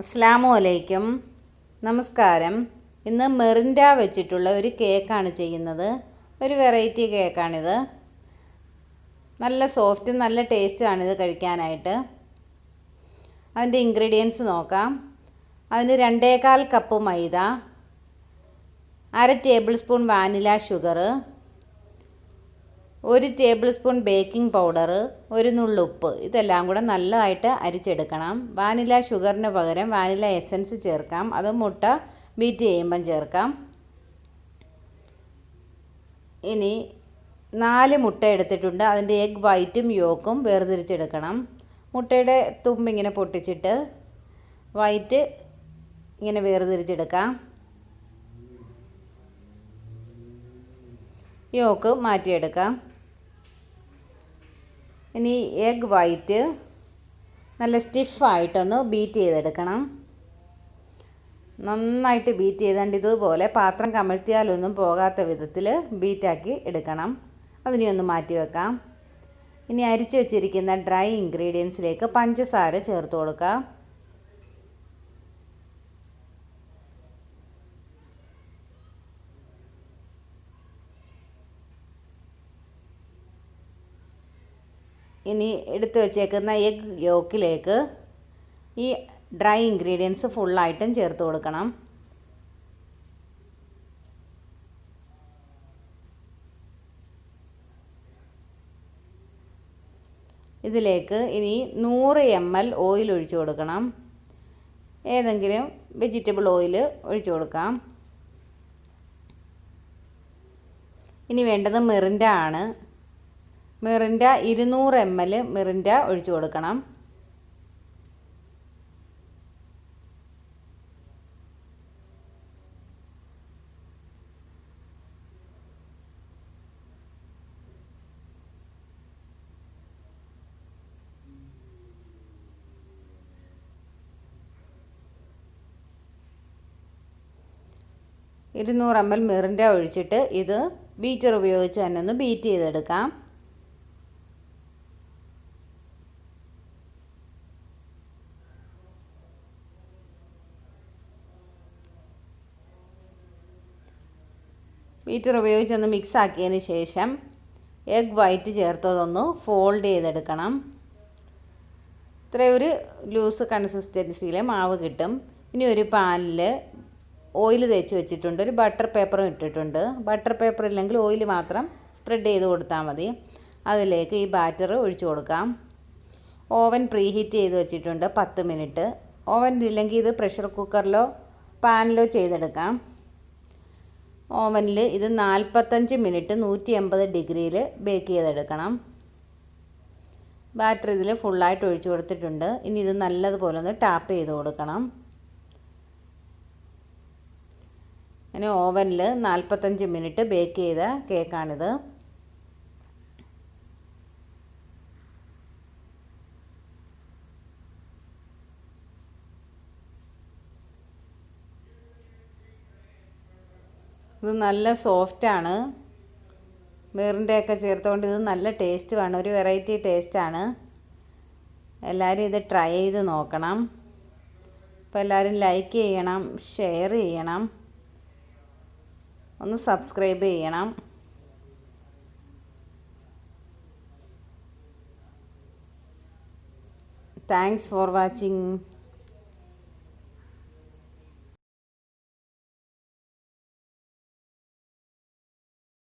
അസ്സലാമു അലൈക്കും. നമസ്കാരം. ഇന്ന് മെറിൻഡ വെച്ചിട്ടുള്ള ഒരു കേക്കാണ് ചെയ്യുന്നത്. ഒരു വെറൈറ്റി കേക്കാണിത്. നല്ല സോഫ്റ്റും നല്ല ടേസ്റ്റുമാണിത് കഴിക്കാനായിട്ട്. അതിൻ്റെ ഇൻഗ്രീഡിയൻസ് നോക്കാം. അതിന് 2.25 കപ്പ് മൈദ, 1/2 table spoon vanilla sugar, 1 table spoon baking powder, ഒരു നുള്ളുപ്പ്. ഇതെല്ലാം കൂടെ നല്ലതായിട്ട് അരിച്ചെടുക്കണം. വാനില ഷുഗറിന് പകരം വാനില എസൻസ് ചേർക്കാം. അത് മുട്ട ബീറ്റ് ചെയ്യുമ്പം ചേർക്കാം. ഇനി 4 മുട്ട എടുത്തിട്ടുണ്ട്. അതിൻ്റെ എഗ് വൈറ്റും യോക്കും വേർതിരിച്ചെടുക്കണം. മുട്ടയുടെ തുമ്പിങ്ങനെ പൊട്ടിച്ചിട്ട് വൈറ്റ് ഇങ്ങനെ വേർതിരിച്ചെടുക്കാം. യോക്ക് മാറ്റിയെടുക്കാം. ഇനി എഗ് വൈറ്റ് നല്ല സ്റ്റിഫായിട്ടൊന്ന് ബീറ്റ് ചെയ്തെടുക്കണം. നന്നായിട്ട് ബീറ്റ് ചെയ്തുകൊണ്ട് ഇതുപോലെ പാത്രം കമഴ്ത്തിയാലൊന്നും പോകാത്ത വിധത്തിൽ ബീറ്റാക്കി എടുക്കണം. അതിനെ ഒന്ന് മാറ്റി വെക്കാം. ഇനി അരിച്ച് വെച്ചിരിക്കുന്ന ഡ്രൈ ഇൻഗ്രീഡിയൻസിലേക്ക് പഞ്ചസാര ചേർത്ത് കൊടുക്കാം. ഇനി എടുത്ത് വെച്ചേക്കുന്ന എഗ് യോക്കിലേക്ക് ഈ ഡ്രൈ ഇൻഗ്രീഡിയൻസ് ഫുള്ളായിട്ടും ചേർത്ത് കൊടുക്കണം. ഇതിലേക്ക് ഇനി 100 ml ഓയിൽ ഒഴിച്ചു കൊടുക്കണം. ഏതെങ്കിലും വെജിറ്റബിൾ ഓയിൽ ഒഴിച്ചു കൊടുക്കാം. ഇനി വേണ്ടത് മിറിൻഡ ആണ്. മിറിൻഡ 200 ml മിറിൻഡ ഒഴിച്ചു കൊടുക്കണം. ml മിറിൻഡ ഒഴിച്ചിട്ട് ഇത് ബീറ്റർ ഉപയോഗിച്ച് തന്നെ ഒന്ന് ബീറ്റ് ചെയ്തെടുക്കാം. ബീറ്റർ ഉപയോഗിച്ചൊന്ന് മിക്സ് ആക്കിയതിന് ശേഷം എഗ് വൈറ്റ് ചേർത്തതൊന്ന് ഫോൾഡ് ചെയ്തെടുക്കണം. ഇത്രയും ഒരു ലൂസ് കൺസിസ്റ്റൻസിയിൽ മാവ് കിട്ടും. ഇനി ഒരു പാനിൽ ഓയിൽ തേച്ച് വെച്ചിട്ടുണ്ട്. ഒരു ബട്ടർ പേപ്പറും ഇട്ടിട്ടുണ്ട്. ബട്ടർ പേപ്പർ ഇല്ലെങ്കിൽ ഓയിൽ മാത്രം സ്പ്രെഡ് ചെയ്ത് കൊടുത്താൽ മതി. അതിലേക്ക് ഈ ബാറ്റർ ഒഴിച്ചു കൊടുക്കാം. ഓവൻ പ്രീഹീറ്റ് ചെയ്ത് വെച്ചിട്ടുണ്ട് 10 മിനിറ്റ്. ഓവനിലില്ലെങ്കിൽ ഇത് പ്രഷർ കുക്കറിലോ പാനിലോ ചെയ്തെടുക്കാം. ഓവനിൽ ഇത് 45 മിനിറ്റ് 180 ഡിഗ്രിയിൽ ബേക്ക് ചെയ്തെടുക്കണം. ബാറ്റർ ഇതിൽ ഫുള്ളായിട്ട് ഒഴിച്ചു കൊടുത്തിട്ടുണ്ട്. ഇനി ഇത് നല്ലതുപോലെ ഒന്ന് ടാപ്പ് ചെയ്ത് കൊടുക്കണം. അങ്ങനെ ഓവനിൽ 45 മിനിറ്റ് ബേക്ക് ചെയ്ത കേക്കാണിത്. ഇത് നല്ല സോഫ്റ്റാണ്. മിറിൻഡയൊക്കെ ചേർത്തുകൊണ്ട് ഇത് നല്ല ടേസ്റ്റുമാണ്. ഒരു വെറൈറ്റി ടേസ്റ്റാണ്. എല്ലാവരും ഇത് ട്രൈ ചെയ്ത് നോക്കണം. അപ്പോൾ എല്ലാവരും ലൈക്ക് ചെയ്യണം, ഷെയർ ചെയ്യണം, ഒന്ന് സബ്സ്ക്രൈബ് ചെയ്യണം. Thanks for watching.